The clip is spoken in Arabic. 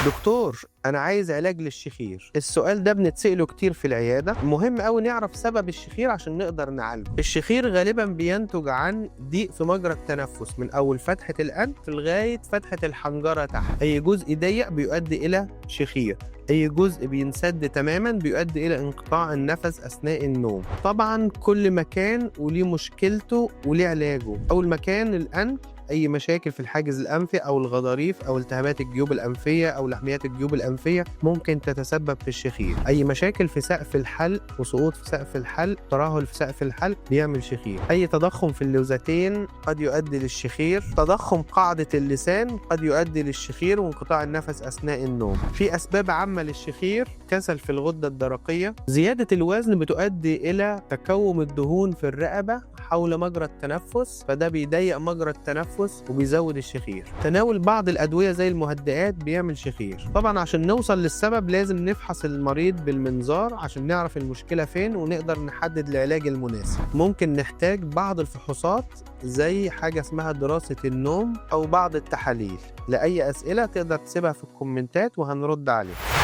دكتور، أنا عايز علاج للشخير. السؤال ده بنتسأله كتير في العيادة. مهم أوي نعرف سبب الشخير عشان نقدر نعالجه. الشخير غالبا بينتج عن ضيق في مجرى التنفس من أول فتحة الأنف لغاية فتحة الحنجرة تحت. أي جزء ضيق بيؤدي إلى شخير، أي جزء بينسد تماما بيؤدي إلى انقطاع النفس أثناء النوم. طبعا كل مكان وليه مشكلته وليه علاجه. أول مكان الأنف، أي مشاكل في الحاجز الأنفي أو الغضاريف أو التهابات الجيوب الأنفية أو لحميات الجيوب الأنفية ممكن تتسبب في الشخير. أي مشاكل في سقف الحلق وسقوط في سقف الحلق، ترهل في سقف الحلق بيعمل شخير. أي تضخم في اللوزتين قد يؤدي للشخير. تضخم قاعدة اللسان قد يؤدي للشخير وانقطاع النفس أثناء النوم. في أسباب عامة للشخير: كسل في الغدة الدرقية، زيادة الوزن بتؤدي إلى تكوم الدهون في الرقبة حول مجرى التنفس، فده بيضيق مجرى التنفس وبيزود الشخير. تناول بعض الأدوية زي المهدئات بيعمل شخير. طبعا عشان نوصل للسبب لازم نفحص المريض بالمنظار عشان نعرف المشكلة فين ونقدر نحدد العلاج المناسب. ممكن نحتاج بعض الفحوصات زي حاجة اسمها دراسة النوم أو بعض التحاليل. لأي أسئلة تقدر تسيبها في الكومنتات وهنرد عليها.